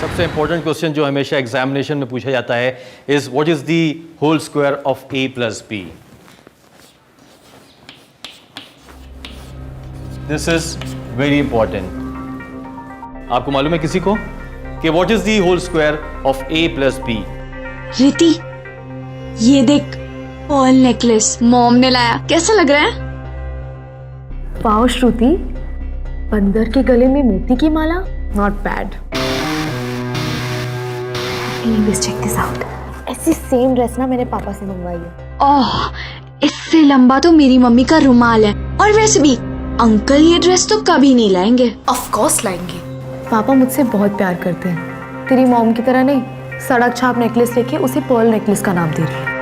सबसे important question जो हमेशा एग्जामिनेशन में पूछा जाता है is what is the whole square of a plus B. This is very important. आपको मालूम है किसी को कि what is the whole square of a plus B? Riti, ये देख पर्ल नेकलेस मॉम ने लाया, कैसा लग रहा है? वाओ श्रुति, बंदर के गले में मोती की माला, not bad. Anyways, check this out. ऐसी सेम ड्रेस ना मैंने पापा से मंगवाई है। ओह, इससे लंबा तो मेरी मम्मी का रुमाल है। और वैसे भी अंकल ये ड्रेस तो कभी नहीं लाएंगे। ऑफ कोर्स लाएंगे। पापा मुझसे बहुत प्यार करते हैं, तेरी मॉम की तरह नहीं। सड़क छाप नेकलेस लेके उसे पर्ल नेकलेस का नाम दे रही है।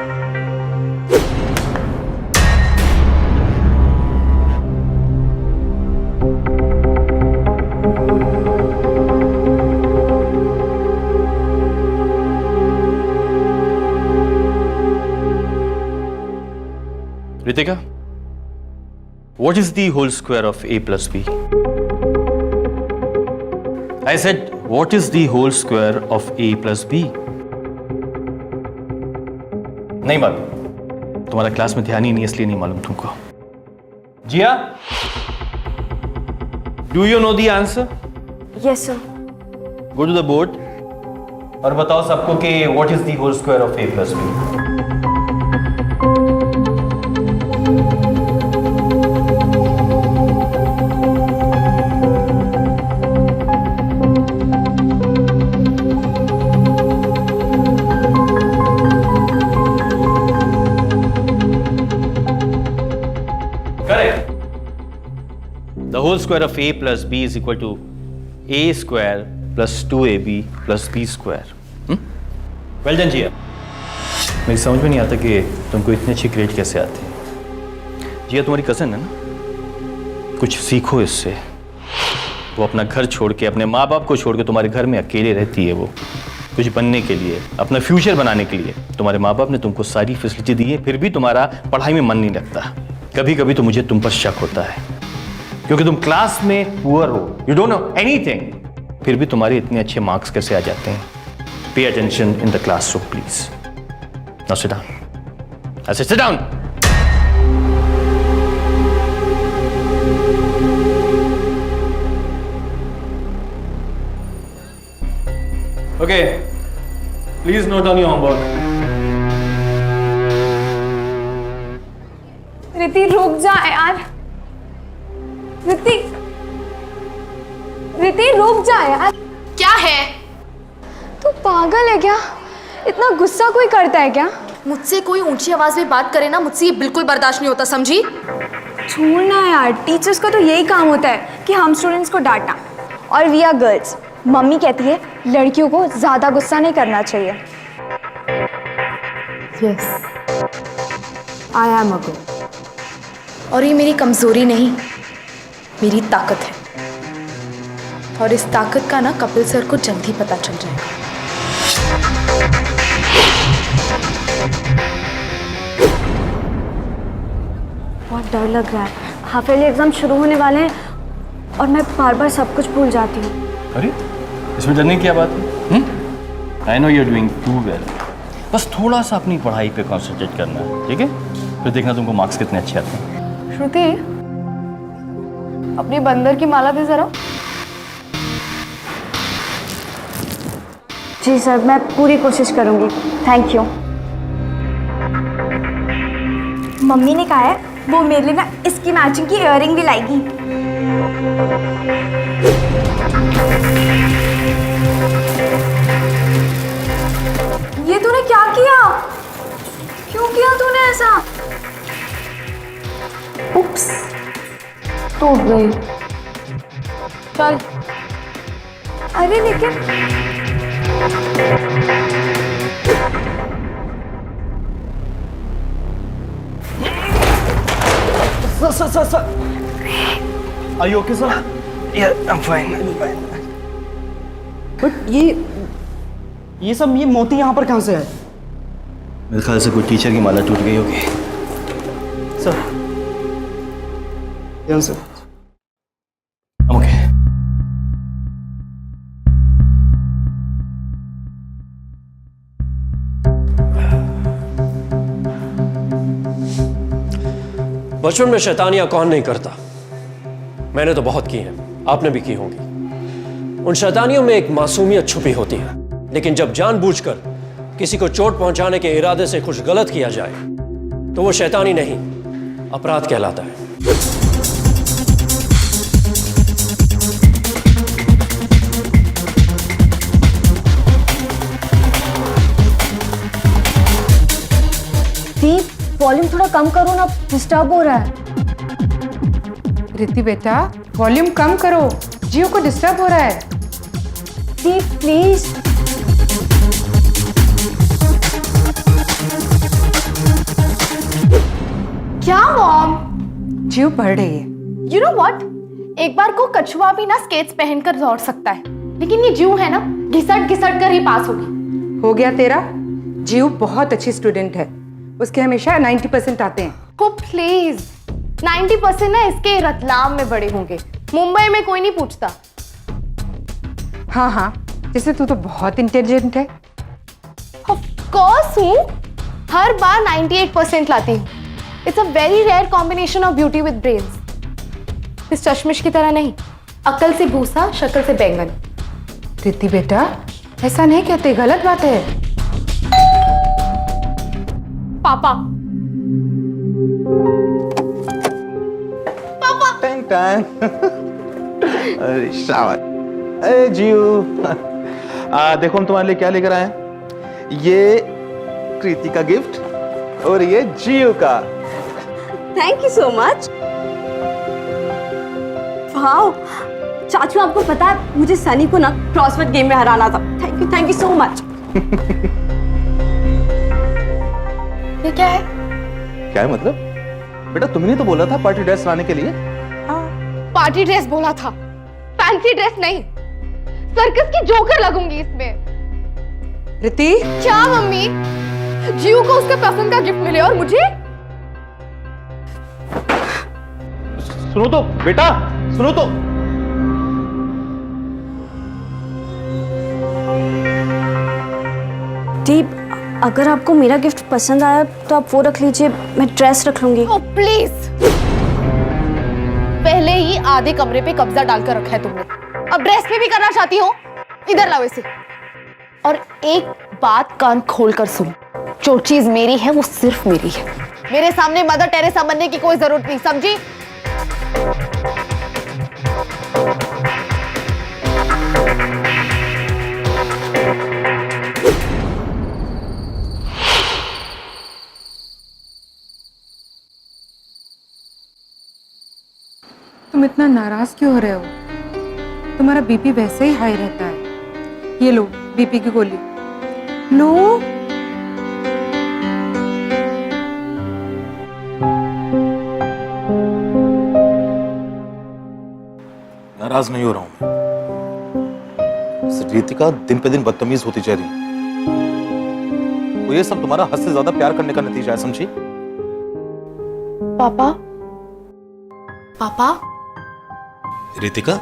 Ritika, what is the whole square of a plus b? I said, what is the whole square of a plus b? नहीं मालूम, तुम्हारा क्लास में ध्यान ही नहीं इसलिए नहीं मालूम तुमको। जिया, do you know the answer? Yes sir. Go to the board और बताओ सबको कि what is the whole square of a plus b? Correct. The whole square of a plus b is equal to a square plus 2ab plus b square. Well done, जिया। मेरी समझ में नहीं आता कि तुमको इतने अच्छे ग्रेड कैसे आते हैं। जिया तुम्हारी कज़न है ना, कुछ सीखो इससे। वो अपना घर छोड़ के, अपने माँ बाप को छोड़ के तुम्हारे घर में अकेले रहती है। वो कुछ बनने के लिए, अपना फ्यूचर बनाने के लिए। तुम्हारे माँ बाप ने तुमको सारी फैसिलिटी दी है, फिर भी तुम्हारा पढ़ाई में मन नहीं लगता। कभी कभी तो मुझे तुम पर शक होता है, क्योंकि तुम क्लास में पुअर हो, यू डोंट नो एनीथिंग, फिर भी तुम्हारे इतने अच्छे मार्क्स कैसे आ जाते हैं? Pay attention in the classroom please. Now sit down. I said sit down. Okay, please note down your homework. रिति रुक जा यार। रिति रुक जा यार। क्या है? तू पागल है क्या? इतना गुस्सा कोई करता है क्या? मुझसे कोई ऊंची आवाज में बात करे ना, मुझसे ये बिल्कुल बर्दाश्त नहीं होता, समझी? छोड़ना यार, टीचर्स का तो यही काम होता है कि हम स्टूडेंट्स को डांटना। और वी आर गर्ल्स, मम्मी कहती है लड़कियों को ज्यादा गुस्सा नहीं करना चाहिए। Yes, I am a girl. और ये मेरी कमजोरी नहीं, मेरी ताकत है। और इस ताकत का ना कपिल सर को जल्दी पता चल जाएगा। बहुत डर लग रहा है, हाफ ईयरली एग्जाम शुरू होने वाले हैं और मैं बार बार सब कुछ भूल जाती हूँ। अरे इसमें डरने की क्या बात है? I know you are doing too well. बस थोड़ा सा अपनी पढ़ाई पे कंसंट्रेट करना है, ठीक है? फिर देखना तुमको मार्क्स कितने अच्छे आते हैं। श्रुति, अपनी बंदर की माला दे जरा। जी सर, मैं पूरी कोशिश करूंगी। Thank you. मम्मी ने कहा है वो मेरे लिए ना इसकी मैचिंग की इयररिंग भी लाएगी। ये तूने क्या किया? क्यों किया तूने ऐसा? उप्स, टूट गई। चल। अरे लेकिन Sir. Are you okay, sir? Yeah, I'm fine. But ये सब मोती यहाँ पर कहाँ से है? मेरे ख्याल से कोई टीचर की माला टूट गई होगी। सर, यहाँ से। ओके। बचपन में शैतानियां कौन नहीं करता। मैंने तो बहुत की हैं, आपने भी की होंगी। उन शैतानियों में एक मासूमियत छुपी होती है, लेकिन जब जानबूझकर किसी को चोट पहुंचाने के इरादे से कुछ गलत किया जाए तो वो शैतानी नहीं, अपराध कहलाता है। दीप, वॉल्यूम थोड़ा कम करो ना, डिस्टर्ब हो रहा है। रिद्धि बेटा, वॉल्यूम कम करो, जियो को डिस्टर्ब हो रहा है। दीप प्लीज। क्या मॉम? जियो पढ़ रही है। यू नो व्हाट, एक बार को कछुआ भी ना स्केट्स पहनकर दौड़ सकता है, लेकिन ये जियो है ना, घिसट घिसट कर ही पास होगी। हो गया तेरा। जियो बहुत अच्छी स्टूडेंट है, उसके हमेशा 90% आते हैं। हो प्लीज, 90% ना इसके रतलाम में बड़े होंगे, मुंबई में कोई नहीं पूछता। हाँ हाँ, जैसे तू तो बहुत इंटेलिजेंट है। ऑफ कोर्स हूँ, हर बार 98% लाती हूँ। It's a very rare combination of beauty with brains. इस चश्मिश की तरह नहीं, अकल से भूसा, शक्ल से बैंगन। रिद्धि बेटा, ऐसा नहीं कहते, गलत बात है। पापा, टैंग टैंग। अरे शाबाश। अरे जियो, देखो हम तुम्हारे लिए क्या लेकर आए हैं। ये कृति का गिफ्ट और ये जियो का। Thank you so much. Wow, चाचू आपको पता है मुझे सनी को ना क्रॉसवर्ड गेम में हराना था। Thank you so much. ये क्या है? क्या है मतलब? बेटा तुमने तो बोला था पार्टी ड्रेस लाने के लिए। पार्टी ड्रेस बोला था, फैंसी ड्रेस नहीं। सर्कस की जोकर लगूंगी इसमें। रिद्धि, क्या मम्मी, जियो को उसका पसंद का गिफ्ट मिले और मुझे? सुनो तो बेटा, सुनो तो। दीप, अगर आपको मेरा गिफ्ट पसंद आया तो आप वो रख लीजिए, मैं ड्रेस रख लूंगी। ओह प्लीज, पहले ही आधे कमरे पे कब्जा डालकर रखा है तुमने, अब ड्रेस पे भी करना चाहती हो? इधर लाओ इसे। और एक बात कान खोलकर सुन, जो चीज मेरी है वो सिर्फ मेरी है। मेरे सामने मदर टेरेसा बनने की कोई जरूरत नहीं, समझी? तुम इतना नाराज क्यों हो रहे हो? तुम्हारा बीपी वैसे ही हाई रहता है। ये लो बीपी की गोली लो। नाराज नहीं हो रहा हूं मैं। रितिका दिन पे दिन बदतमीज होती जा रही है। वो ये सब तुम्हारा हद से ज्यादा प्यार करने का नतीजा है, समझी? पापा, पापा, रितिका,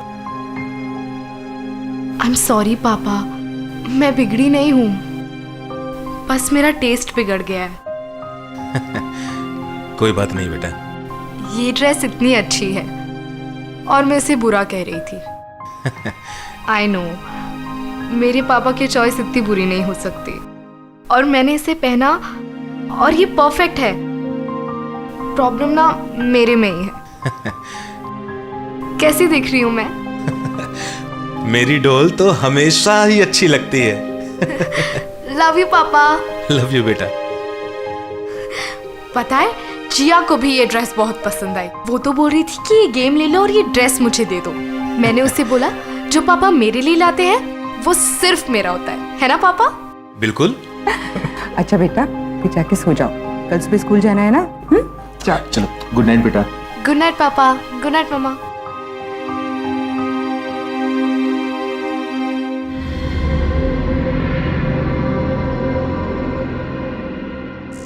आई एम सॉरी पापा, मैं बिगड़ी नहीं हूं, बस मेरा टेस्ट बिगड़ गया है। कोई बात नहीं बेटा। ये ड्रेस इतनी अच्छी है और मैं इसे बुरा कह रही थी। आई नो, मेरे पापा की चॉइस इतनी बुरी नहीं हो सकती, और मैंने इसे पहना और ये परफेक्ट है। प्रॉब्लम ना मेरे में ही है। कैसी दिख रही हूं मैं? मेरी डोल तो हमेशा ही अच्छी लगती है। लव यू पापा। लव यू बेटा। पता है, जिया को भी ये ड्रेस बहुत पसंद आई। वो तो बोल रही थी कि ये गेम ले लो और ये ड्रेस मुझे दे दो। मैंने उससे बोला, जो पापा मेरे लिए लाते हैं वो सिर्फ मेरा होता है ना पापा? बिल्कुल। अच्छा बेटा, फिर जाके सो जाओ, कल सुबह स्कूल जाना है ना। चलो, गुड नाइट बेटा। गुड नाइट पापा। गुड नाइट मम्मा।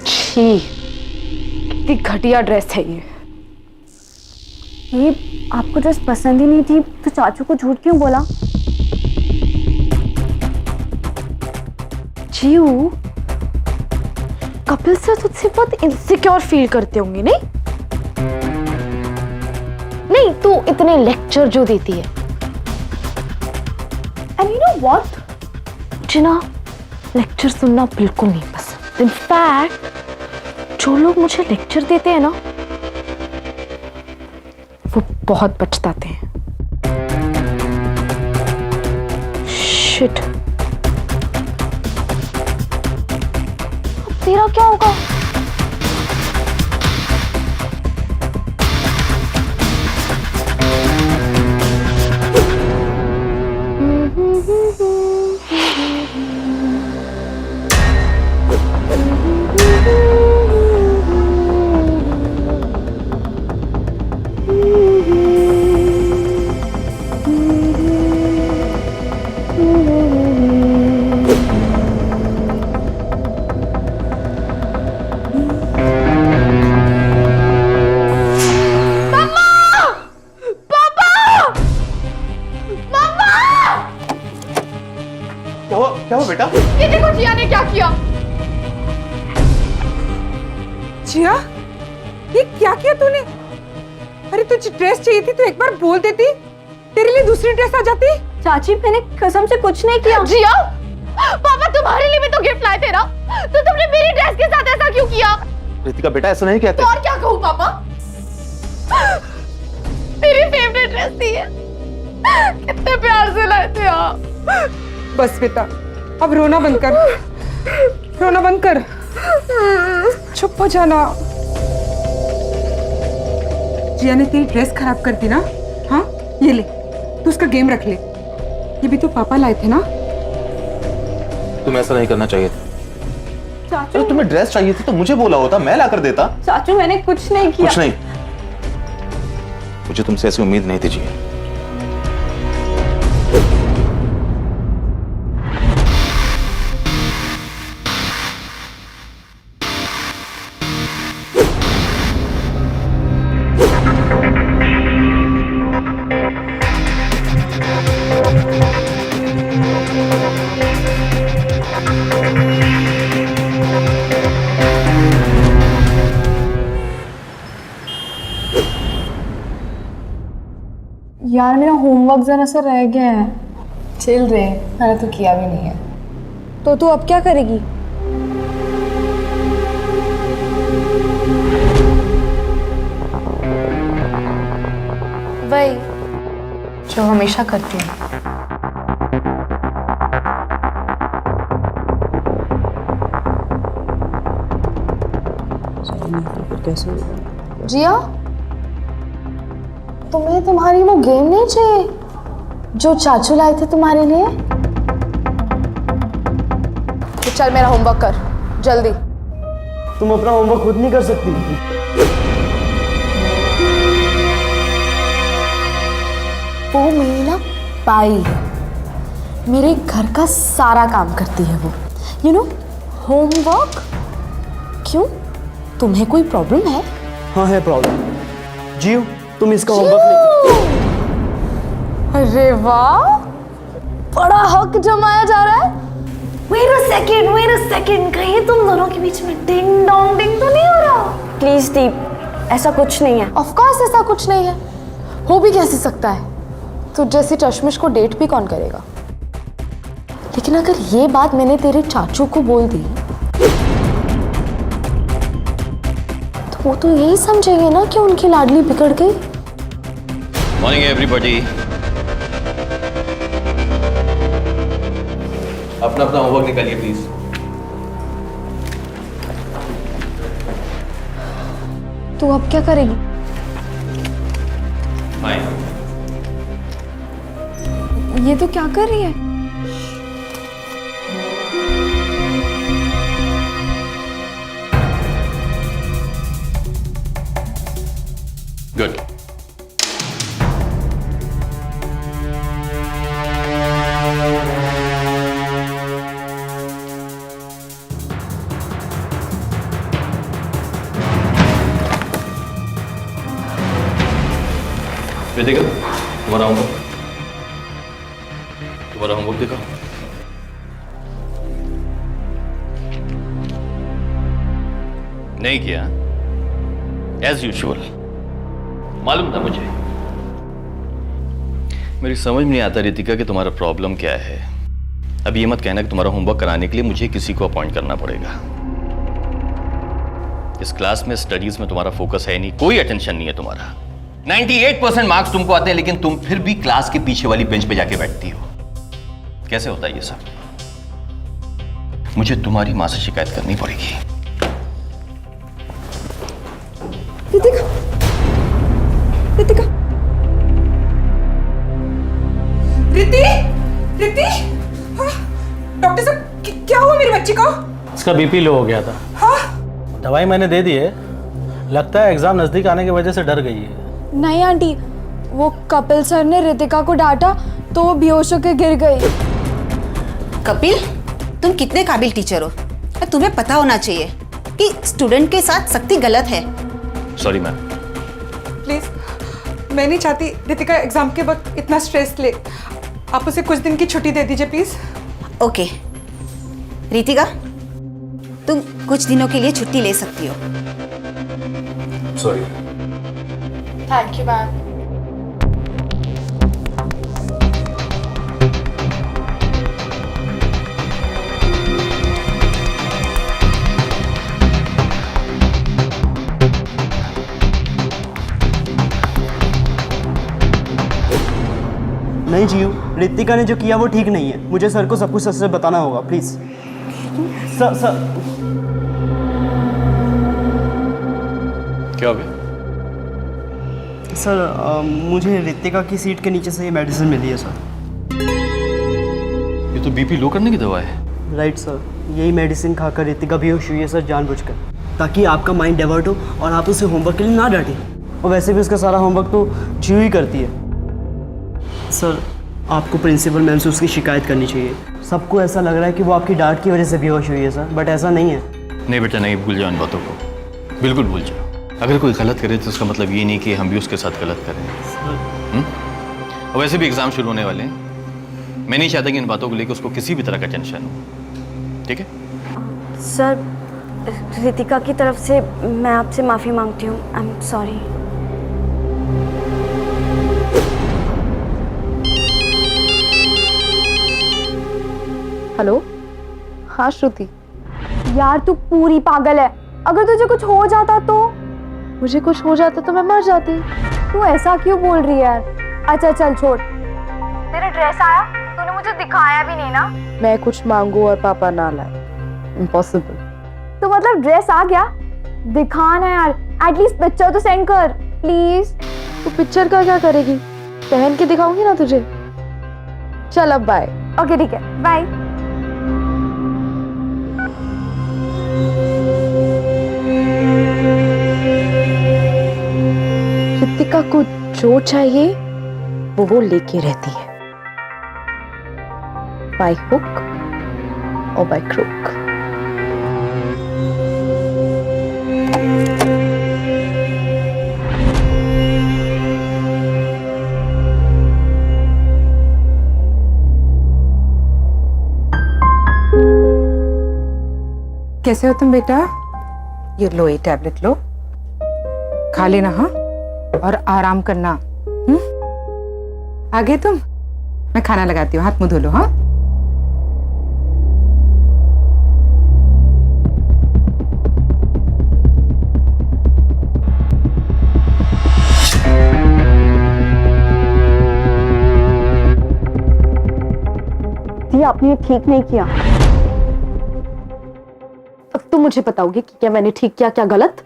छी, कितनी घटिया ड्रेस है ये। आपको ड्रेस पसंद ही नहीं थी तो चाचू को झूठ क्यों बोला? जियो, कपिल सर तुझसे बहुत इनसिक्योर फील करते होंगे नहीं? नहीं, तू इतने लेक्चर जो देती है। एंड यू नो व्हाट, मुझे ना लेक्चर सुनना बिल्कुल नहीं पसंद। इनफैक्ट जो लोग मुझे लेक्चर देते हैं ना, वो बहुत पछताते हैं। शिट, तेरा क्या होगा? क्या हुआ बेटा? ये देखो जिया ने क्या किया। जिया, ये क्या किया तूने? अरे तुझे ड्रेस चाहिए थी तो एक बार बोल देती, तेरे लिए दूसरी ड्रेस आ जाती। चाची मैंने कसम से कुछ नहीं किया। जिया, पापा तुम्हारे लिए भी तो गिफ्ट लाए थे ना, तो तुमने मेरी ड्रेस के साथ ऐसा क्यों किया? कृतिका बेटा ऐसा नहीं कहते। तो और क्या कहूँ पापा? मेरी फेवरेट ड्रेस थी ये, कितने प्यार से लाए थे आप। बस बेटा, अब रोना बंद कर, रोना बंद कर, चुप हो जाना। जिया ने तेरी ड्रेस खराब कर दी ना? हाँ, ये ले, तू उसका गेम रख ले। ये भी तो पापा लाए थे ना? तुम ऐसा नहीं करना चाहिए था। चाचू, अरे तुम्हें ड्रेस चाहिए थी तो मुझे बोला होता, मैं ला कर देता। चाचू मैंने कुछ नहीं किया। कुछ नहीं, मुझे तुमसे ऐसी उम्मीद नहीं थी जिया। यार मेरा होमवर्क जरा सा रह गया है। चिल रे, मैंने तो किया भी नहीं है। तो तू अब क्या करेगी? वही जो हमेशा करती हूँ। जिया, तुम्हें तुम्हारी वो गेम नहीं चाहिए जो चाचू लाए थे तुम्हारे लिए? तो चल मेरा होमवर्क कर जल्दी। तुम अपना होमवर्क खुद नहीं कर सकती? वो मेरी ना पाई है, मेरे घर का सारा काम करती है वो। You know, homework. क्यों, तुम्हें कोई प्रॉब्लम है? हाँ है प्रॉब्लम। जियो, तुम इसका होमवर्क नहीं। अरे वाह, बड़ा हक जमाया जा रहा है। Wait a second, कहीं तुम दोनों के बीच में डिंग डोंग डिंग तो नहीं हो रहा? प्लीज दीप, ऐसा कुछ नहीं है। ऑफ कोर्स ऐसा कुछ नहीं है, हो भी कैसे सकता है? तो जैसे चश्मिश को डेट भी कौन करेगा? लेकिन अगर ये बात मैंने तेरे चाचू को बोल दी तो वो तो यही समझेंगे ना कि उनकी लाडली बिगड़ गई। Morning everybody. अपना अपना होमवर्क निकालिए प्लीज। तू अब क्या करेगी? फाइन। ये तो क्या कर रही है? गुड। कृतिका, तुम्हारा होमवर्क दिखाओ। नहीं किया? एज यूजुअल, मालूम था मुझे मेरी समझ में नहीं आता रितिका कि तुम्हारा प्रॉब्लम क्या है। अब ये मत कहना कि तुम्हारा होमवर्क कराने के लिए मुझे किसी को अपॉइंट करना पड़ेगा। इस क्लास में स्टडीज में तुम्हारा फोकस है नहीं, कोई अटेंशन नहीं है तुम्हारा। 98% मार्क्स तुमको आते हैं, लेकिन तुम फिर भी क्लास के पीछे वाली बेंच पे जाके बैठती हो। कैसे होता है ये सब? मुझे तुम्हारी मां से शिकायत करनी पड़ेगी। रितिका, रितिका, रिति, रिति, हाँ, डॉक्टर साहब क्या हुआ मेरी बच्ची को? इसका बीपी लो हो गया था। हाँ? दवाई मैंने दे दी है, लगता है एग्जाम नजदीक आने की वजह से डर गई है। नहीं आंटी, वो कपिल सर ने रितिका को डांटा तो वो बेहोश होकर गिर गई। कपिल, तुम कितने काबिल टीचर हो और तुम्हें पता होना चाहिए कि स्टूडेंट के साथ सख्ती गलत है। Sorry ma'am. प्लीज, मैं नहीं चाहती रितिका एग्जाम के वक्त इतना स्ट्रेस ले। आप उसे कुछ दिन की छुट्टी दे दीजिए प्लीज। ओके रितिका, तुम कुछ दिनों के लिए छुट्टी ले सकती हो। सॉरी। Thank you ma'am. नहीं जीव, रितिका ने जो किया वो ठीक नहीं है। मुझे सर को सब कुछ सच से बताना होगा, प्लीज। सर क्या हो गया? सर मुझे रितिका की सीट के नीचे से ये मेडिसिन मिली है सर। ये तो बीपी लो करने की दवा है। राइट सर, यही मेडिसिन खाकर रितिका बेहोश हुई है सर, जानबूझकर, ताकि आपका माइंड डाइवर्ट हो और आप उसे होमवर्क के लिए ना डांटें। और वैसे भी उसका सारा होमवर्क तो जीव ही करती है। सर, आपको प्रिंसिपल मैम से उसकी शिकायत करनी चाहिए। सबको ऐसा लग रहा है कि वो आपकी डांट की वजह से बेहोश हुई है सर, बट ऐसा नहीं है। नहीं बेटा नहीं, भूल जाओ इन बातों को, बिल्कुल भूल जाओ। अगर कोई गलत करे तो उसका मतलब ये नहीं कि हम भी उसके साथ गलत करें। और वैसे भी एग्जाम शुरू होने वाले हैं, मैं नहीं चाहता कि इन बातों को लेकर उसको किसी भी तरह का टेंशन हो। ठीक है सर, रितिका की तरफ से मैं आपसे माफ़ी मांगती हूँ। I am sorry. हेलो, हाँ श्रुति। यार तू पूरी पागल है। अगर तुझे कुछ हो जाता तो? मुझे कुछ हो जाता तो मैं मर जाती। तू ऐसा क्यों बोल रही है यार? अच्छा चल छोड़। तेरा ड्रेस आया? तूने मुझे दिखाया भी नहीं ना। मैं कुछ मांगू और पापा ना लाए, इम्पॉसिबल। तो मतलब ड्रेस आ गया? दिखाना यार, एटलीस्ट पिक्चर तो सेंड कर प्लीज। तू पिक्चर का क्या करेगी? पहन के दिखाऊंगी ना तुझे। चल अब बाय। ओके ठीक है, बाय। रितिका को जो चाहिए वो लेके रहती है, बाय हुक और बाय क्रूक। कैसे हो तुम बेटा? ये लो, ये टैबलेट लो, खा लेना। हाँ, और आराम करना। आ गए तुम? मैं खाना लगाती हूँ, हाथ मुंह धो लो। हाँ, ये आपने ठीक नहीं किया। अब तुम मुझे बताओगे कि क्या मैंने ठीक किया, क्या गलत?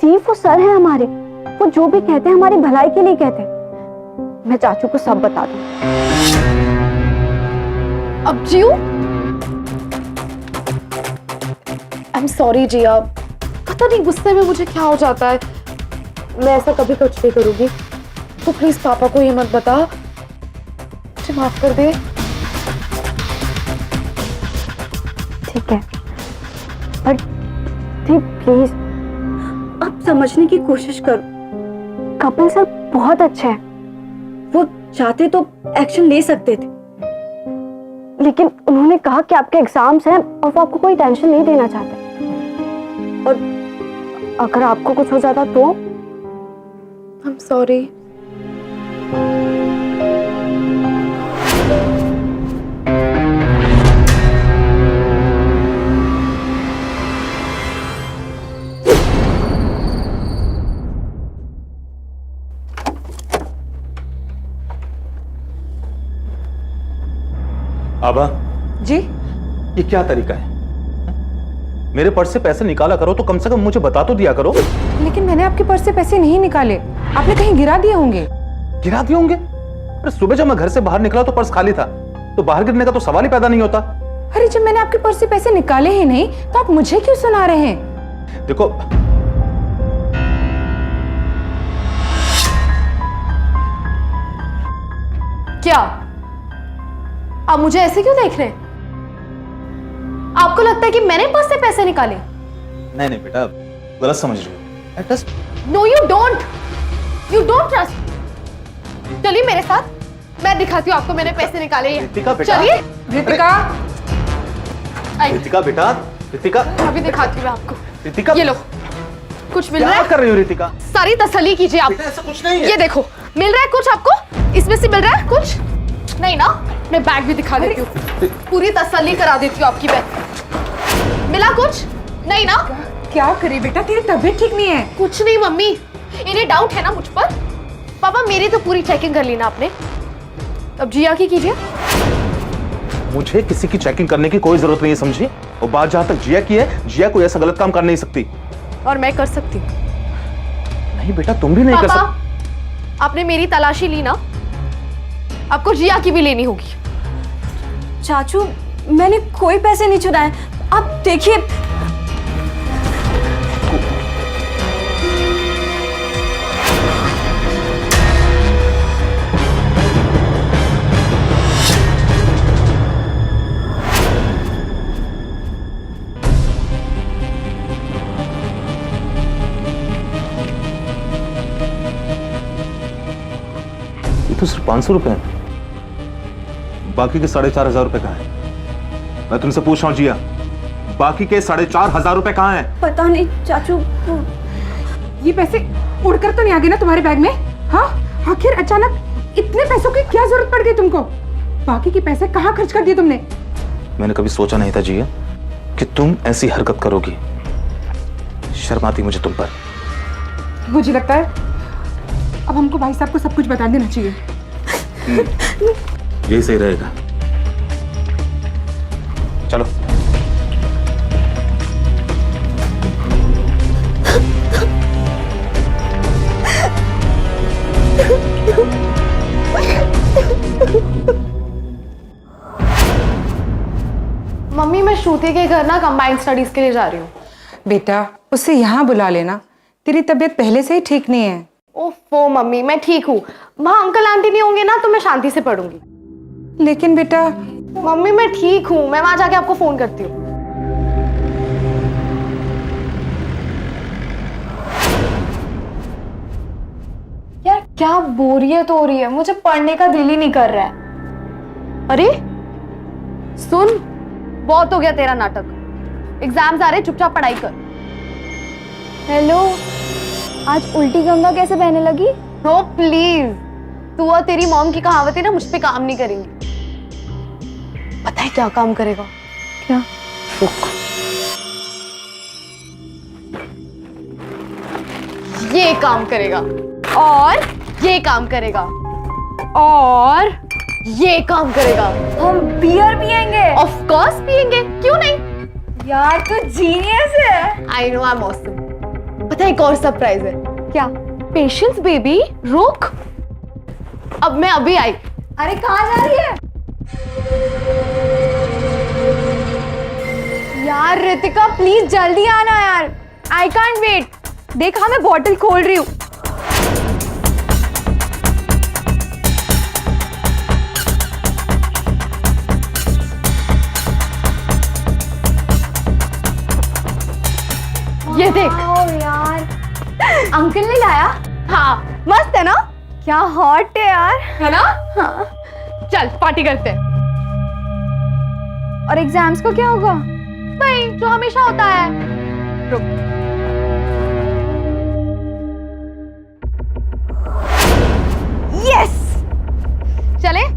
चीफ वो सर है हमारे, वो जो भी कहते हैं हमारी भलाई के लिए कहते हैं। मैं चाचू को सब बता दूं। अब जियो, आई एम सॉरी जिया, पता नहीं गुस्से में मुझे क्या हो जाता है। मैं ऐसा कभी कुछ नहीं करूंगी। तो प्लीज पापा को ये मत बता, मुझे माफ कर दे। ठीक है, पर प्लीज अब समझने की कोशिश करो। कपिल सर बहुत अच्छे हैं, वो चाहते तो एक्शन ले सकते थे, लेकिन उन्होंने कहा कि आपके एग्जाम्स हैं और वो आपको कोई टेंशन नहीं देना चाहते। और अगर आपको कुछ हो जाता तो? I am sorry. ये क्या तरीका है? मेरे पर्स से पैसे निकाला करो तो कम से कम मुझे बता तो दिया करो। लेकिन मैंने आपके पर्स से पैसे नहीं निकाले, आपने कहीं गिरा दिए होंगे। गिरा दिए होंगे? अरे सुबह जब मैं घर से बाहर निकला तो पर्स खाली था, तो बाहर गिरने का तो सवाल ही पैदा नहीं होता। अरे जब मैंने आपके पर्स से पैसे निकाले ही नहीं तो आप मुझे क्यों सुना रहे हैं? देखो, क्या आप मुझे ऐसे क्यों देख रहे हैं? आपको लगता है कि मैंने पर्स से पैसे निकाले? नहीं नहीं बेटा, गलत समझ रही हो। Trust. No you don't trust. चलिए मेरे साथ, मैं दिखाती हूँ आपको मैंने पैसे निकाले हैं। रितिका बेटा। चलिए। रितिका, रितिका बेटा, रितिका। अभी दिखाती हूँ मैं आपको। रितिका, ये लो, कुछ मिल रहा क्या है? कर रही हो रितिका? सारी तसल्ली कीजिए आप। बेटा ऐसा कुछ नहीं है। ये देखो, मिल रहा है कुछ आपको? इसमें से मिल रहा है कुछ? नहीं ना? मैं बैग भी दिखा देती हूँ, पूरी तसल्ली करा देती हूँ आपकी। बैग मिला कुछ? नहीं ना? क्या करे बेटा, तेरी तबीयत ठीक नहीं है। कुछ नहीं मम्मी, इन्हें डाउट है ना मुझ पर। पापा मेरी तो पूरी चेकिंग कर ली ना आपने, अब जिया की कीजिए। मुझे किसी की चेकिंग करने की कोई जरूरत नहीं है, समझी? और बात जहां तक जिया की है, जिया कोई ऐसा गलत काम कर नहीं सकती। और मैं कर सकती हूँ। नहीं बेटा, तुम भी नहीं कर पापा, सकती। आपने मेरी तलाशी ली ना, आपको जिया की भी लेनी होगी। चाचू, मैंने कोई पैसे नहीं चुराए, आप देखिए। ये तो सिर्फ 500 रुपए हैं, बाकी के 4,500 रुपए कहाँ हैं? मैं तुमसे पूछ रहा हूँ जिया, बाकी के 4,500 रुपए कहाँ हैं? पता नहीं चाचू, ये पैसे उड़कर तो नहीं आ गए ना तुम्हारे बैग में? हाँ, आखिर अचानक इतने पैसों की क्या जरूरत पड़ गई तुमको? बाकी के पैसे कहाँ खर्च कर दिए तुमने? मैंने कभी सोचा नहीं था जिया कि तुम ऐसी हरकत करोगी। शर्म आती मुझे तुम पर। मुझे लगता है अब हमको भाई साहब को सब कुछ बता देना चाहिए। यही सही रहेगा। चलो। मम्मी मैं श्रुति के घर ना कंबाइंड स्टडीज के लिए जा रही हूँ। बेटा, उसे यहाँ बुला लेना, तेरी तबीयत पहले से ही ठीक नहीं है। ओफो मम्मी, मैं ठीक हूँ। वहाँ अंकल आंटी नहीं होंगे ना तो मैं शांति से पढ़ूंगी। लेकिन बेटा, मम्मी मैं ठीक हूँ, मैं वहां जाके आपको फोन करती हूँ। यार क्या बोरियत हो रही है, मुझे पढ़ने का दिल ही नहीं कर रहा है। अरे सुन, बहुत हो गया तेरा नाटक, एग्जाम्स आ रहे, चुपचाप पढ़ाई कर। हेलो, आज उल्टी गंगा कैसे बहने लगी? नो प्लीज, तू और तेरी मॉम की कहावतें ना मुझ पे काम नहीं करेंगी। पता है क्या काम करेगा? क्या? ये काम करेगा, और ये काम करेगा, और ये काम करेगा। हम बियर पिएंगे। ऑफ कोर्स पिएंगे, क्यों नहीं? यार तू जीनियस है। I no, I am awesome. पता है एक और सरप्राइज है। क्या? पेशेंस बेबी, रुक, अब मैं अभी आई। अरे कहाँ जा रही है? यार रितिका प्लीज जल्दी आना यार, आई कांट वेट। देखा, मैं बॉटल खोल रही हूँ। ये देख यार, अंकल ने लाया। हाँ मस्त है ना? क्या हॉट है यार। है ना? हाँ चल पार्टी करते हैं। और एग्जाम्स को क्या होगा? भाई जो हमेशा होता है। रुक, यस, चले।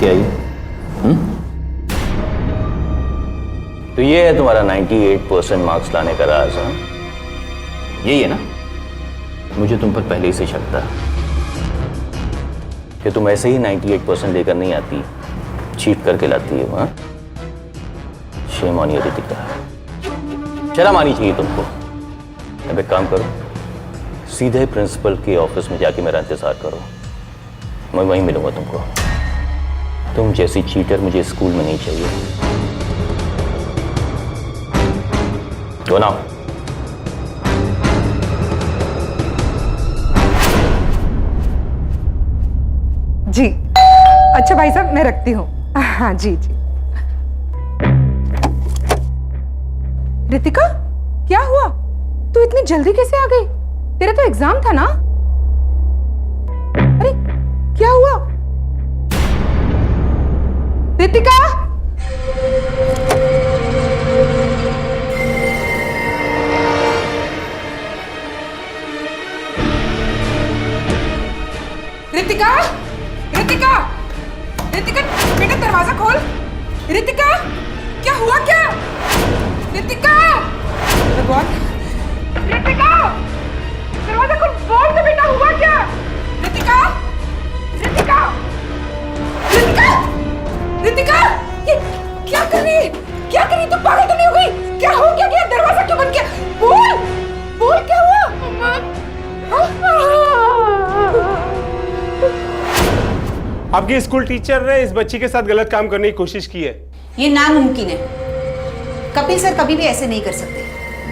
क्या ये? तो ये है तुम्हारा 98% मार्क्स लाने का राज? हाँ, यही है ना? मुझे तुम पर पहले ही से शक था कि तुम ऐसे ही 98% लेकर नहीं आती, चीट करके लाती है। हाँ, शेम ऑन यू रितिका, शर्म आनी चाहिए तुमको। अब एक काम करो, सीधे प्रिंसिपल के ऑफिस में जाके मेरा इंतजार करो, मैं वहीं मिलूंगा तुमको। तुम जैसी चीटर मुझे स्कूल में नहीं चाहिए। तो ना जी अच्छा भाई साहब, मैं रखती हूँ। हाँ जी जी। रितिका, क्या हुआ? तू इतनी जल्दी कैसे आ गई? तेरा तो एग्जाम था ना? अरे क्या हुआ? रितिका, रितिका, रितिका, रितिका, बेटा दरवाजा खोल। रितिका, क्या हुआ क्या? रितिका, भगवान, रितिका, दरवाजा खोल, बोल तो बेटा हुआ क्या? रितिका, रितिका, रितिका, रितिका, ये क्या कर रही है? क्या कर रही है? तू पागल तो नहीं हो गई? क्या हो गया? क्या दरवाजा क्यों बंद किया? बोल, बोल क्या हुआ? आपके स्कूल टीचर ने इस बच्ची के साथ गलत काम करने की कोशिश की है। ये नामुमकिन है। कपिल सर कभी भी ऐसे नहीं कर सकते।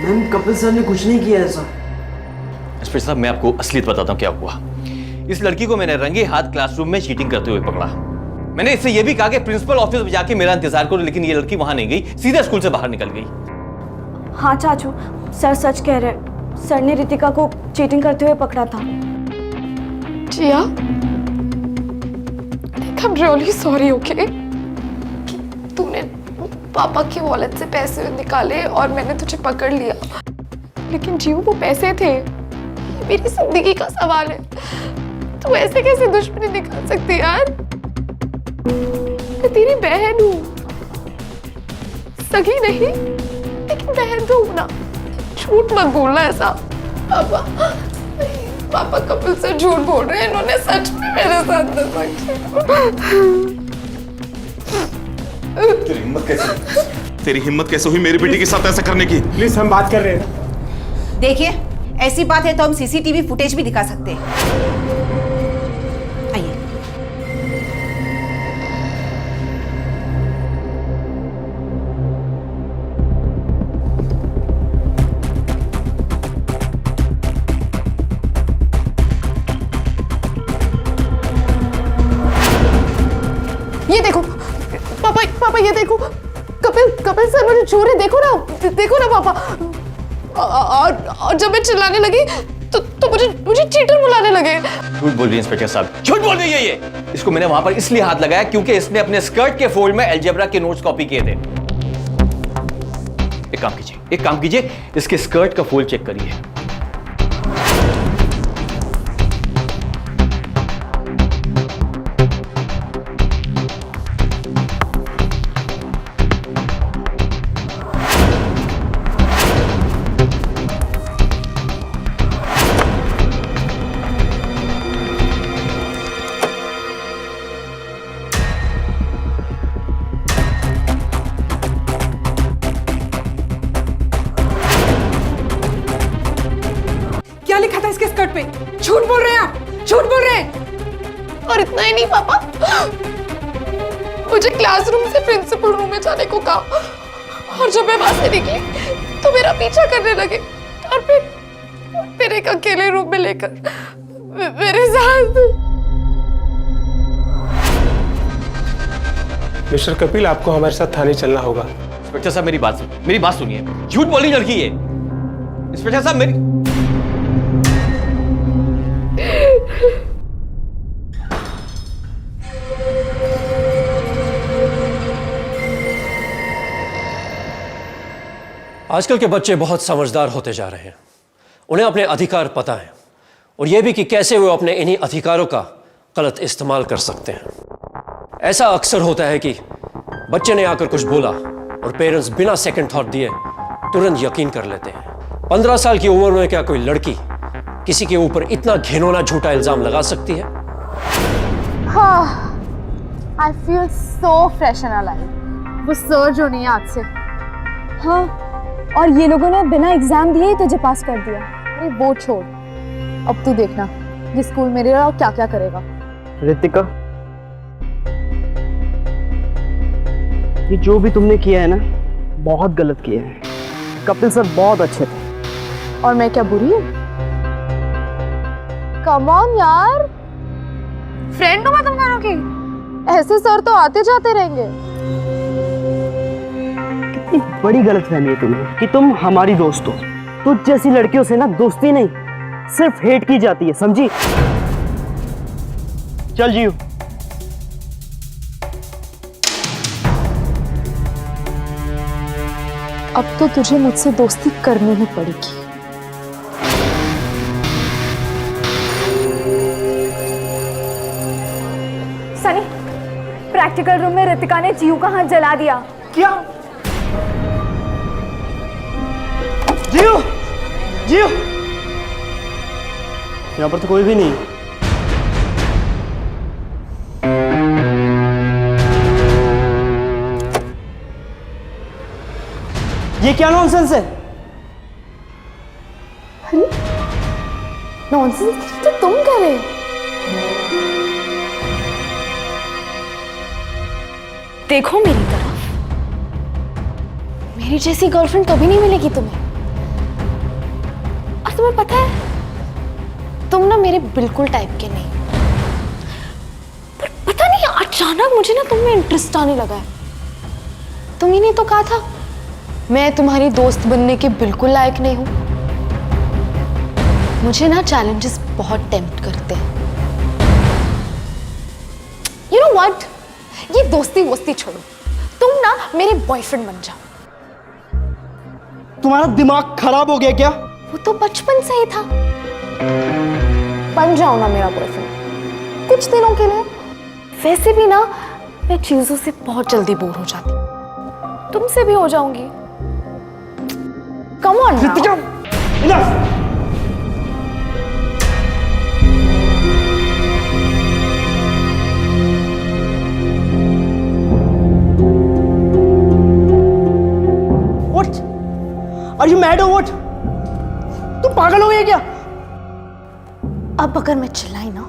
मैम, कपिल सर ने कुछ नहीं किया ऐसा। इंस्पेक्टर साहब, मैं आपको असलियत बताता हूँ क्या हुआ। इस लड़की को मैंने रंगे हाथ क्लासरूम में चीटिंग करते हुए पकड़ा। मैंने इससे यह भी कहा कि प्रिंसिपल ऑफिस में जाके मेरा इंतजार करो, लेकिन ये लड़की वहां नहीं गई, सीधे स्कूल से बाहर निकल गई। हाँ चाचू, सर सच कह रहे। सर ने रितिका को चीटिंग करते हुए पकड़ा था। जिया, I'm really sorry, okay? तूने पापा की वॉलेट से पैसे निकाले और मैंने तुझे पकड़ लिया, लेकिन जीव वो पैसे थे। ये मेरी जिंदगी का सवाल है। तू ऐसे कैसे दुश्मनी निकाल सकती यार? मैं तेरी बहन हूँ, सगी नहीं लेकिन बहन तो हूँ ना। झूठ मत बोलना ऐसा। पापा कपिल से झूठ बोल रहे हैं, इन्होंने सच में मेरे साथ धोखा किया। तेरी हिम्मत कैसे हुई मेरी बेटी के साथ ऐसा करने की? प्लीज, हम बात कर रहे हैं। देखिए, ऐसी बात है तो हम सीसीटीवी फुटेज भी दिखा सकते हैं। आइए। ये देखो पापा, पापा ये देखो, कपिल सर मुझे छू रहे, देखो ना पापा। और जब मैं चिल्लाने लगी तो मुझे चीटर बुलाने लगे। झूठ बोल रही है इंस्पेक्टर साहब, झूठ बोल रही है ये। इसको मैंने वहां पर इसलिए हाथ लगाया क्योंकि इसने अपने स्कर्ट के फोल्ड में अलजेब्रा के नोट्स कॉपी किए थे। एक काम कीजिए, इसके स्कर्ट का फोल्ड चेक करिए। स्कर्ट पे झूठ बोल रहे हैं आप, झूठ बोल रहे हैं। और इतना ही नहीं पापा, मुझे क्लासरूम से प्रिंसिपल रूम में जाने को कहा, और जब मैं वहां से निकली तो मेरा पीछा करने लगे, और फिर एक अकेले रूम में लेकर मेरे साथ। मिस्टर कपिल, आपको हमारे साथ थाने चलना होगा। इंस्पेक्टर साहब, मेरी बात सुनिए। झूठ बोल रही लड़की है इंस्पेक्टर साहब। मेरी आजकल के बच्चे बहुत समझदार होते जा रहे हैं। उन्हें अपने अधिकार पता है, और यह भी कि कैसे वो अपने इन्हीं अधिकारों का गलत इस्तेमाल कर सकते हैं। ऐसा अक्सर होता है कि बच्चे ने आकर कुछ बोला और पेरेंट्स बिना सेकंड थॉट दिए तुरंत यकीन कर लेते हैं। 15 साल की उम्र में क्या कोई लड़की किसी के ऊपर इतना घिनौना झूठा इल्जाम लगा सकती है? हाँ, I feel so fresh and alive. वो सर जो नहीं है आज से। हाँ, और ये लोगों ने बिना एग्जाम दिए ही तुझे पास कर दिया। अरे वो छोड़, अब तू देखना ये स्कूल मेरे लिए क्या क्या करेगा। रितिका, ये जो भी तुमने किया है ना, बहुत गलत किया है। कपिल सर बहुत अच्छे थे। और मैं क्या बुरी हूँ? कम ऑन यार, फ्रेंड हूँ मैं तुम दोनों की। ऐसे सर तो आते जाते रहेंगे। कितनी बड़ी गलतफहमी है तुम्हें कि तुम हमारी दोस्त हो। तुझ जैसी लड़कियों से ना दोस्ती नहीं, सिर्फ हेट की जाती है, समझी? चल जियो। अब तो तुझे मुझसे दोस्ती करनी ही पड़ेगी। सनी, प्रैक्टिकल रूम में रितिका ने जीव का हाथ जला दिया। क्या? जियो, जियो, यहाँ पर तो कोई भी नहीं। ये क्या नॉनसेंस है? नॉनसेंस तो तुम कह रहे हो। देखो मेरी तरफ, मेरी जैसी गर्लफ्रेंड कभी नहीं मिलेगी तुम्हें। और तुम्हें पता है, तुम ना मेरे बिल्कुल टाइप के नहीं। पर पता नहीं अचानक मुझे ना तुम में इंटरेस्ट आने लगा है। तुम ही ने तो कहा था मैं तुम्हारी दोस्त बनने के बिल्कुल लायक नहीं हूं। मुझे ना चैलेंजेस बहुत टेम्प्ट करते हैं। यू नो व्हाट, ये दोस्ती वोस्ती छोड़ो, तुम ना मेरे बॉयफ्रेंड बन जाओ। तुम्हारा दिमाग खराब हो गया क्या? वो तो बचपन से ही था। बन जाओ ना मेरा बॉयफ्रेंड कुछ दिनों के लिए। वैसे भी ना मैं चीजों से बहुत जल्दी बोर हो जाती, तुमसे भी हो जाऊंगी। Come on Ritika, enough. What? Are you mad or what? तुम पागल हो गए क्या? अब अगर मैं चिल्लाई ना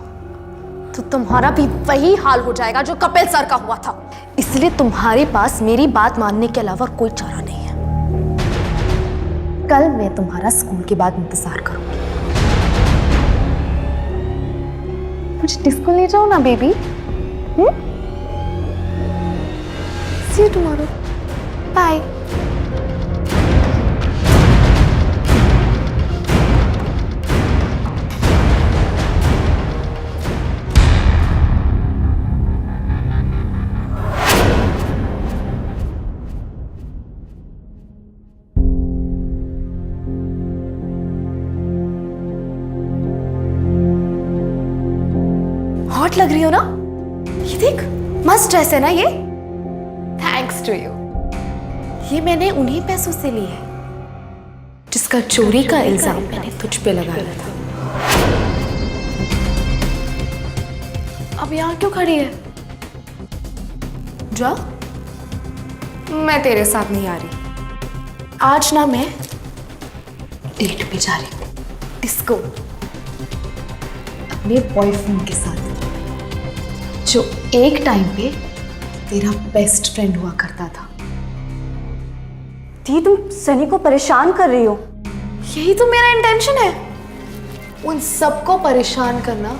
तो तुम्हारा भी वही हाल हो जाएगा जो कपिल सर का हुआ था। इसलिए तुम्हारे पास मेरी बात मानने के अलावा कोई चारा नहीं है। कल मैं तुम्हारा स्कूल के बाद इंतजार करूंगी। मुझे डिस्को ले जाओ ना baby. See you tomorrow. Bye. Hot लग रही हो ना? ये देख, मस्त ड्रेस है ना ये? Thanks to you. ये मैंने उन्हीं पैसों से ली है जिसका चोरी का इल्जाम मैंने तुझ पे लगाया था। अब यहाँ क्यों खड़ी है? जा, मैं तेरे साथ नहीं आ रही। आज ना मैं डेट पे जा रही हूँ, डिस्को, अपने बॉयफ्रेंड के साथ, जो एक टाइम पे तेरा बेस्ट फ्रेंड हुआ करता था। दी, तुम सनी को परेशान कर रही हो। यही तो मेरा इंटेंशन है, उन सबको परेशान करना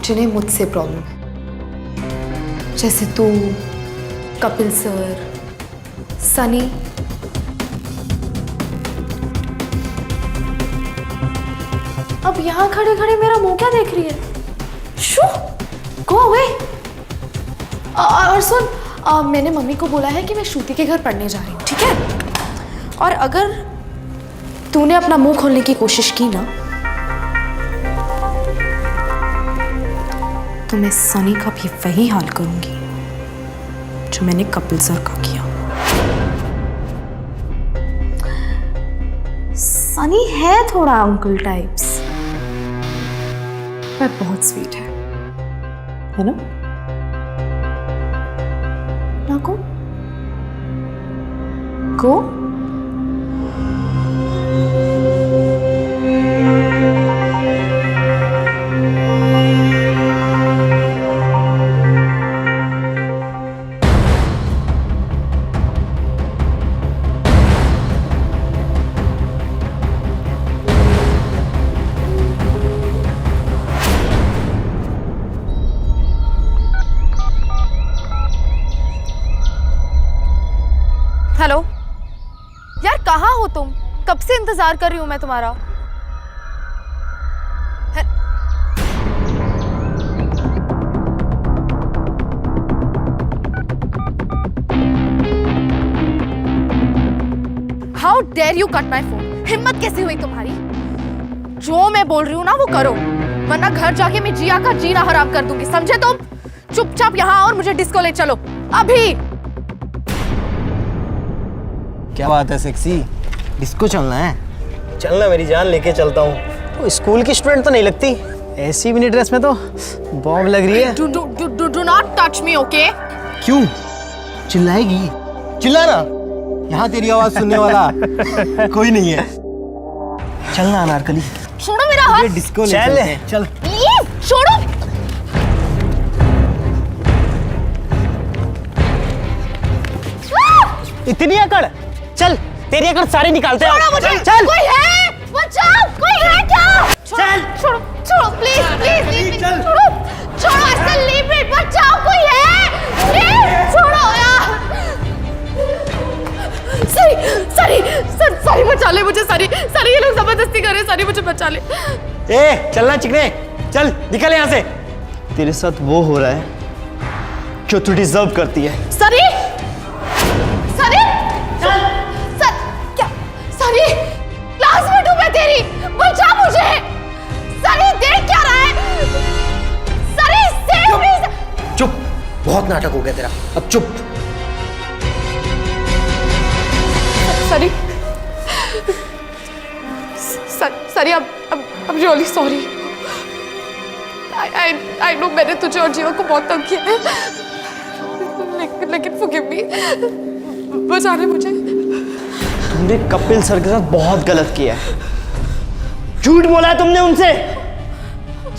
जिन्हें मुझसे प्रॉब्लम है, जैसे तू, कपिल सर, सनी। अब यहां खड़े खड़े मेरा मुंह क्या देख रही है? शू, गो अवे। और सुन, मैंने मम्मी को बोला है कि मैं श्रुति के घर पढ़ने जा रही हूँ, ठीक है? और अगर तूने अपना मुंह खोलने की कोशिश की ना तो मैं सनी का भी वही हाल करूंगी जो मैंने कपिल सर का किया। सनी है थोड़ा अंकल टाइप्स, पर बहुत स्वीट है ना? ना को हेलो यार, कहाँ हो तुम? कब से इंतजार कर रही हूँ मैं तुम्हारा। How dare you cut my phone? हिम्मत कैसे हुई तुम्हारी? जो मैं बोल रही हूँ ना वो करो, वरना घर जाके मैं जिया का जीना हराम कर दूंगी, समझे तुम? चुपचाप यहाँ और मुझे डिस्को ले चलो अभी। क्या बात है सेक्सी, डिस्को चलना है? चलना मेरी जान, लेके चलता हूँ। स्कूल की स्टूडेंट तो नहीं लगती, ऐसी मिनी ड्रेस में तो बॉम्ब लग रही है। Do not touch me, okay? क्यों चिल्लाएगी? चिल्ला ना, यहाँ तेरी आवाज सुनने वाला कोई नहीं है। चलना अनारकली, छोड़ो मेरा हाथ। डिस्को चल चल। प्लीज छोड़ो। इतनी अकड़, चल तेरी अकड़ सारी निकालते हैं। छोड़ो मुझे। चल। कोई है? बचाओ, कोई है क्या? चल। छोड़ो छोड़ो प्लीज प्लीज चल। छोड़ो छोड़ो, ऐसे लीव इट। बचाओ, कोई है? प्लीज छोड़ो यार। सरी बचा ले मुझे। सरी ये लोग जबरदस्ती कर रहे हैं। सरी मुझे बचा ले। ए चलना चिकने, चल निकल यहाँ से। तेरे साथ वो हो रहा है जो तू डिजर्व करती है। सरी क्या? सरी क्लासमेट हूँ मैं तेरी, बचा मुझे। सरी देख क्या रहा है? सरी सेव मी। चुप, बहुत नाटक हो गया तेरा, अब चुप। सरी अब रियली सॉरी। आई नो मैंने तुझे और जीवा को बहुत तंग किया है, लेकिन फॉरगिव मी। बचा ले मुझे। तुमने कपिल सर के साथ बहुत गलत किया है। झूठ बोला है तुमने उनसे,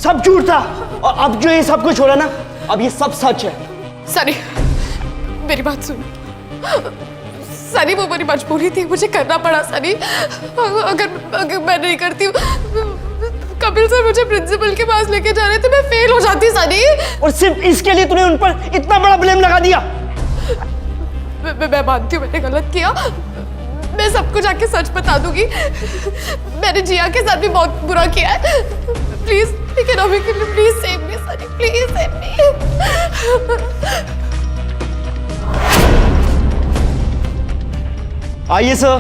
सब झूठ था। और अब जो ये सब कुछ हो रहा है ना, अब ये सब सच है। सनी मेरी बात सुन। सनी वो मेरी मजबूरी थी, मुझे करना पड़ा। सनी अगर मैं नहीं करती, कपिल सर मुझे प्रिंसिपल के पास लेके जा रहे थे, मैं फेल हो जाती। सनी, और सिर्फ इसके लिए तूने उन पर इतना बड़ा ब्लेम लगा दिया। मैं मानती हूँ मैंने गलत किया। मैं सबको जाके सच बता दूंगी। मैंने जिया के साथ भी बहुत बुरा किया है। प्लीज लेकिन अभी के लिए please save me Sunny, please save me. आइए सर।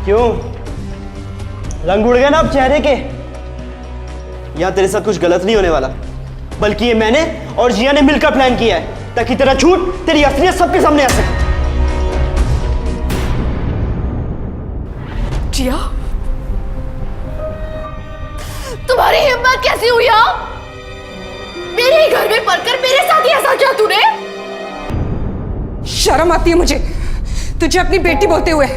क्यों, रंग उड़ गए ना अब चेहरे के? यहां तेरे साथ कुछ गलत नहीं होने वाला, बल्कि ये मैंने और जिया ने मिलकर प्लान किया है, ताकि तेरा झूठ, तेरी असलियत सबके सामने आ सके। जिया, तुम्हारी हिम्मत कैसी हुई? मेरे घर में पढ़कर मेरे साथ ही ऐसा किया तूने? शर्म आती है मुझे तुझे अपनी बेटी बोलते हुए।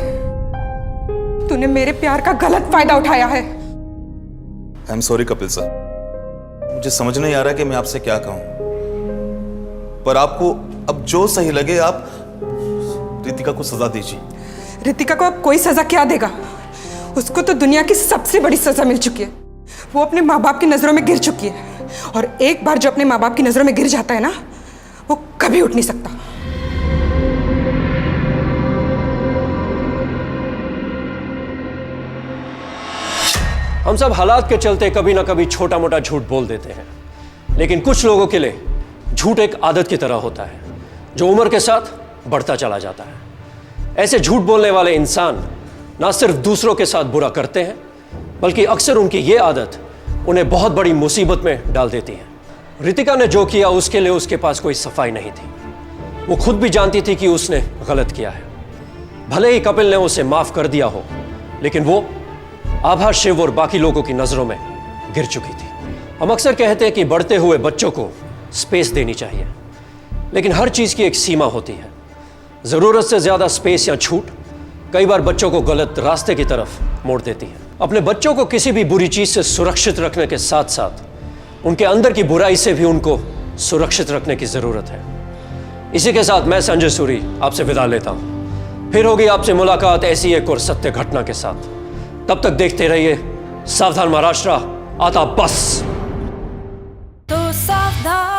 तूने मेरे प्यार का गलत फायदा उठाया है। I am sorry Kapil sir, मुझे समझ नहीं आ रहा कि मैं आपसे क्या कहूं, पर आपको अब जो सही लगे आप रितिका को सजा दीजिए। रितिका को अब कोई सजा क्या देगा? उसको तो दुनिया की सबसे बड़ी सजा मिल चुकी है। वो अपने माँ बाप की नजरों में गिर चुकी है, और एक बार जो अपने माँ बाप की नजरों में गिर जाता है ना, वो कभी उठ नहीं सकता। हम सब हालात के चलते कभी ना कभी छोटा मोटा झूठ बोल देते हैं, लेकिन कुछ लोगों के लिए झूठ एक आदत की तरह होता है जो उम्र के साथ बढ़ता चला जाता है। ऐसे झूठ बोलने वाले इंसान ना सिर्फ दूसरों के साथ बुरा करते हैं, बल्कि अक्सर उनकी ये आदत उन्हें बहुत बड़ी मुसीबत में डाल देती है। रितिका ने जो किया उसके लिए उसके पास कोई सफाई नहीं थी। वो खुद भी जानती थी कि उसने गलत किया है। भले ही कपिल ने उसे माफ कर दिया हो, लेकिन वो आभा, शिव और बाकी लोगों की नजरों में गिर चुकी थी। हम अक्सर कहते हैं कि बढ़ते हुए बच्चों को स्पेस देनी चाहिए, लेकिन हर चीज की एक सीमा होती है। जरूरत से ज्यादा स्पेस या छूट कई बार बच्चों को गलत रास्ते की तरफ मोड़ देती है। अपने बच्चों को किसी भी बुरी चीज से सुरक्षित रखने के साथ साथ उनके अंदर की बुराई से भी उनको सुरक्षित रखने की जरूरत है। इसी के साथ मैं संजय सूरी आपसे विदा लेता हूं। फिर होगी आपसे मुलाकात ऐसी एक और सत्य घटना के साथ। तब तक देखते रहिए सावधान महाराष्ट्र, आता बस। तो सावधान